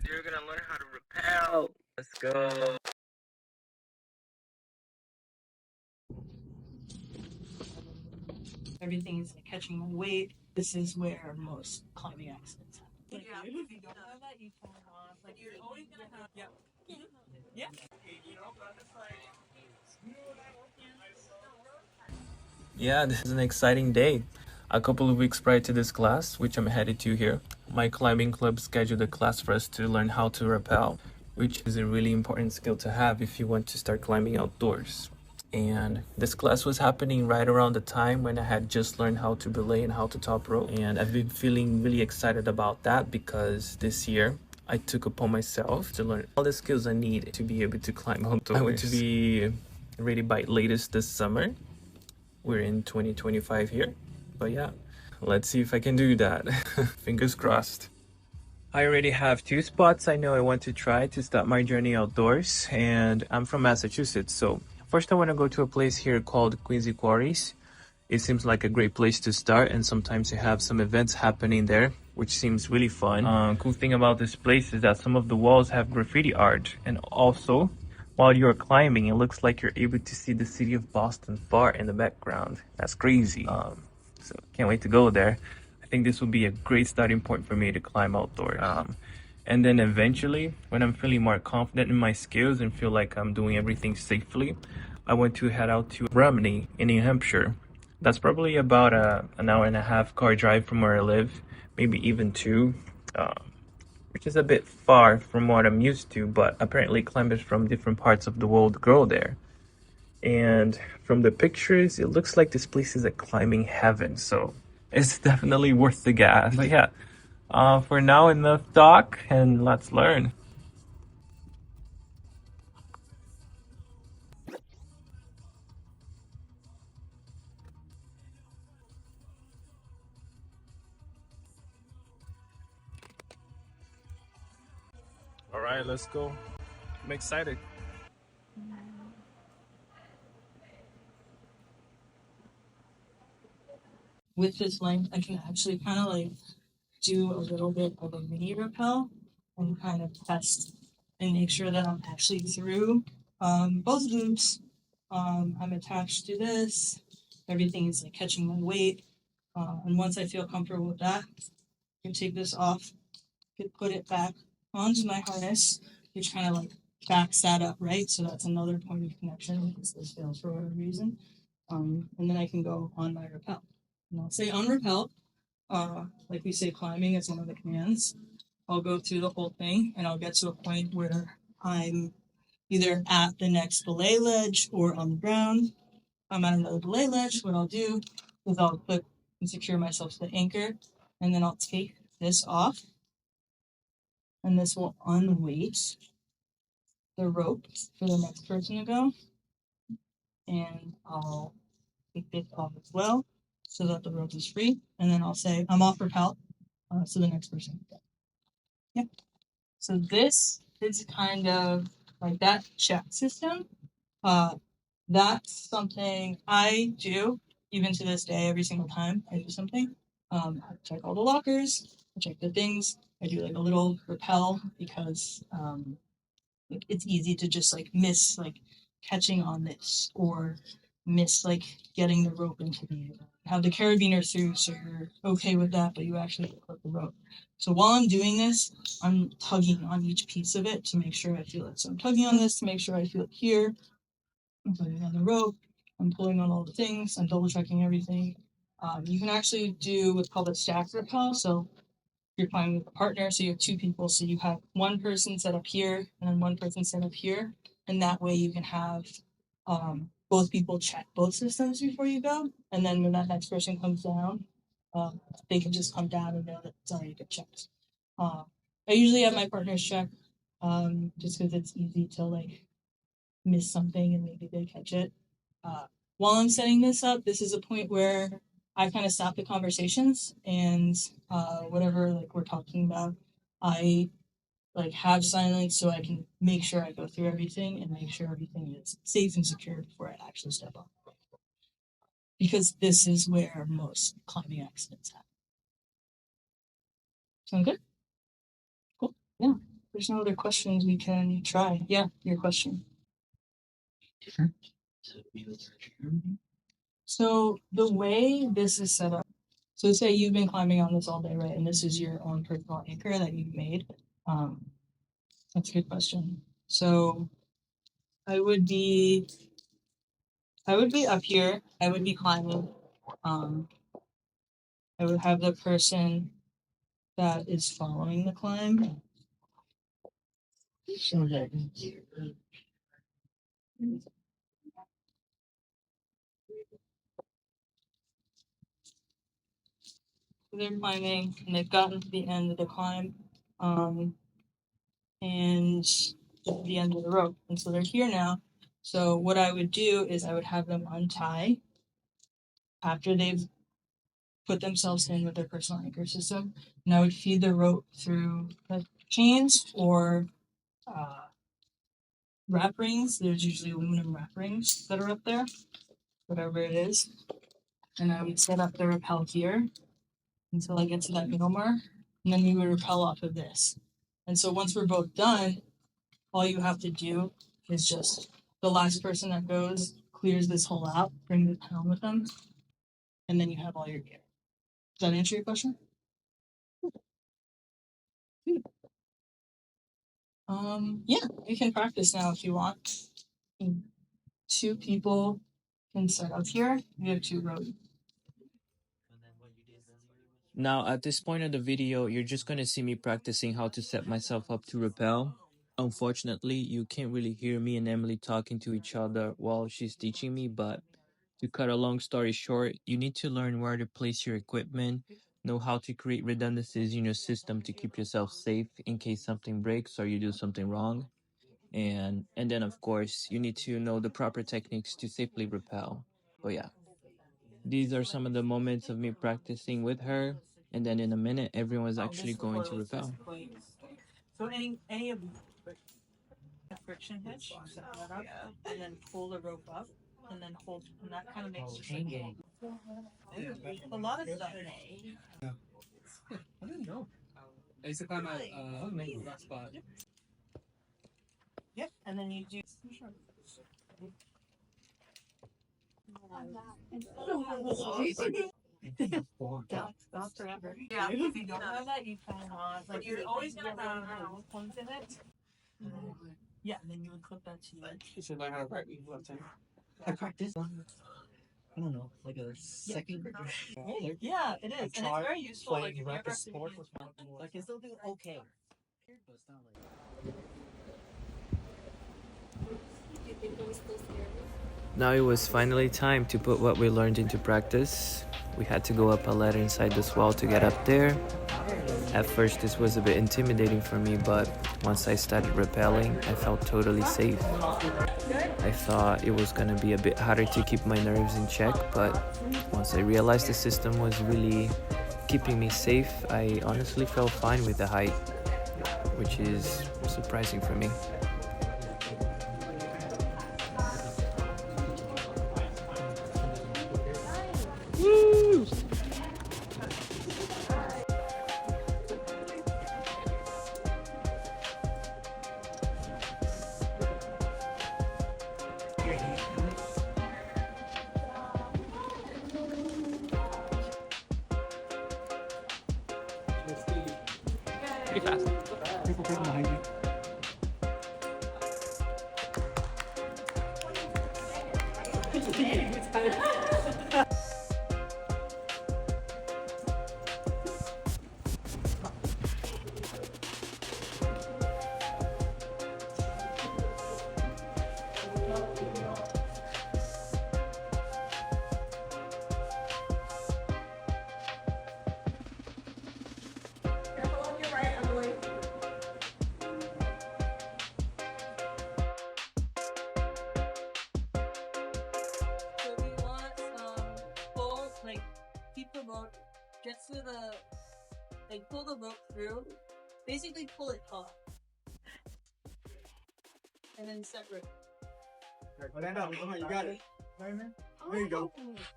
You're gonna learn how to rappel. Let's go. Everything is like catching my weight. This is where most climbing accidents happen. Like, if you don't have that, you fall off. Like you're always gonna have. Yeah. Yeah. Yeah, this is an exciting day. A couple of weeks prior to this class, which I'm headed to here, my climbing club scheduled a class for us to learn how to rappel, which is a really important skill to have if you want to start climbing outdoors. And this class was happening right around the time when I had just learned how to belay and how to top rope. And I've been feeling really excited about that because this year I took upon myself to learn all the skills I need to be able to climb outdoors. I want to be ready by latest this summer. We're in 2025 here, but yeah, let's see if I can do that. Fingers crossed. I already have two spots I know I want to try to start my journey outdoors, and I'm from Massachusetts, so first I want to go to a place here called Quincy Quarries. It seems like a great place to start, and sometimes you have some events happening there, which seems really fun. Cool thing about this place is that some of the walls have graffiti art, and also while you're climbing, it looks like you're able to see the city of Boston far in the background. That's crazy. So can't wait to go there. I think this will be a great starting point for me to climb outdoors. And then eventually, when I'm feeling more confident in my skills and feel like I'm doing everything safely, I want to head out to Romney in New Hampshire. That's probably about an hour and a half car drive from where I live, maybe even two, which is a bit far from what I'm used to, but apparently climbers from different parts of the world go there. And from the pictures, it looks like this place is a climbing heaven, so it's definitely worth the gas. But yeah, for now, enough talk, and let's learn. All right, let's go. I'm excited. With this length, I can actually kind of like do a little bit of a mini rappel and kind of test and make sure that I'm actually through both loops. I'm attached to this. Everything is like catching my weight. And once I feel comfortable with that, I can take this off, put it back onto my harness, which kind of like backs that up, right? So that's another point of connection because this fails for whatever reason. And then I can go on my rappel. And I'll say on rappel, like we say, climbing is one of the commands. I'll go through the whole thing and I'll get to a point where I'm either at the next belay ledge or on the ground. I'm at another belay ledge. What I'll do is I'll click and secure myself to the anchor, and then I'll take this off, and this will unweight the rope for the next person to go. And I'll take this off as well so that the rope is free. And then I'll say, I'm off rappel, so the next person can go. Yeah. So this is kind of like that check system. That's something I do even to this day. Every single time I do something, I check all the lockers, I check the things. I do like a little rappel because it's easy to just like miss like catching on this or miss like getting the rope into the have the carabiner through so you're okay with that, but you actually clip the rope. So while I'm doing this, I'm tugging on each piece of it to make sure I feel it. So I'm tugging on this to make sure I feel it here. I'm putting on the rope. I'm pulling on all the things. I'm double checking everything. You can actually do what's called a stack rappel. So you're climbing with a partner, so you have two people. So you have one person set up here and then one person set up here, and that way you can have both people check both systems before you go, and then when that next person comes down, they can just come down and know that it's already been checked. I usually have my partners check, just because it's easy to like miss something and maybe they catch it. Uh, while I'm setting this up, this is a point where I kind of stop the conversations and whatever like we're talking about, I like have silence so I can make sure I go through everything and make sure everything is safe and secure before I actually step up. Because this is where most climbing accidents happen. Sound good? Cool. Yeah. there's no other questions, we can try. Yeah, your question. So the way this is set up, so say you've been climbing on this all day, right? And this is your own personal anchor that you've made. That's a good question. So I would be up here. I would be climbing. I would have the person that is following the climb. They're climbing and they've gotten to the end of the climb. And the end of the rope. And so they're here now. So what I would do is I would have them untie after they've put themselves in with their personal anchor system. And I would feed the rope through the chains or wrap rings. There's usually aluminum wrap rings that are up there, whatever it is. And I would set up the rappel here until I get to that middle mark. And then we would rappel off of this. And so once we're both done, all you have to do is just the last person that goes clears this hole out, bring the pen with them, and then you have all your gear. Does that answer your question? Yeah, you can practice now if you want. Two people can set up here. We have two rows. Now, at this point of the video, you're just going to see me practicing how to set myself up to rappel. Unfortunately, you can't really hear me and Emily talking to each other while she's teaching me, but to cut a long story short, you need to learn where to place your equipment, know how to create redundancies in your system to keep yourself safe in case something breaks or you do something wrong. And then of course, you need to know the proper techniques to safely rappel. But yeah. These are some of the moments of me practicing with her, and then in a minute, everyone's actually going to rappel. So any of friction hitch, set that up, and then pull the rope up, and then hold, and that kind of makes a lot of stuff. I didn't know. I used to climb at that spot. Yep, and then you do. Stop forever. Yeah, if you don't have that, you kind of like you're always gonna have points in it. Yeah, and then you would clip that to you. You should learn how to write left hand. I practiced. I don't know, like a second. Yeah, it is, and it's very useful. Like, Playing racket sport with I can still do okay. But it's not like. Now it was finally time to put what we learned into practice. We had to go up a ladder inside this wall to get up there. At first this was a bit intimidating for me, but once I started rappelling, I felt totally safe. I thought it was gonna be a bit harder to keep my nerves in check, but once I realized the system was really keeping me safe, I honestly felt fine with the height, which is surprising for me. Pretty fast. People behind me. So we want pull, like keep the rope, get to the, like pull the rope through, basically pull it up, and then separate. Stand up, come on, you got it. There you go.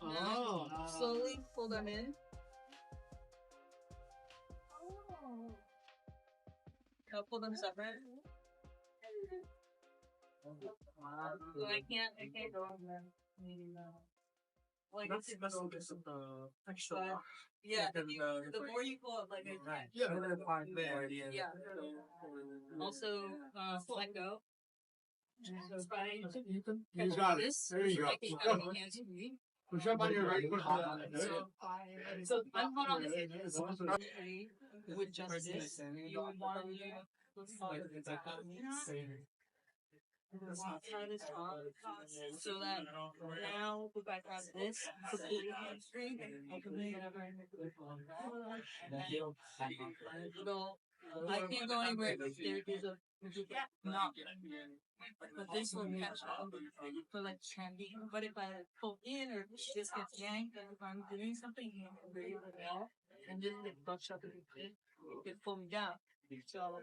Oh. Slowly pull them in. I'll pull them separate. So I can't go on them. Maybe not. Like That's just the texture. yeah, the more you pull up, like I can. Yeah. Also, let go. So if I You got it. this, There you go. I can kind of hands free. Push up on your right. So I'm going on this. With just this, you would want to try this on so that now if I grab this completely hamstring, I can make whatever I can't go anywhere. There's a gap. Not. But this will catch up for like trendy. But if I pull in or this gets yanked, and if I'm doing something, you can break it off and just like bunch up a bit. It can pull me down. So,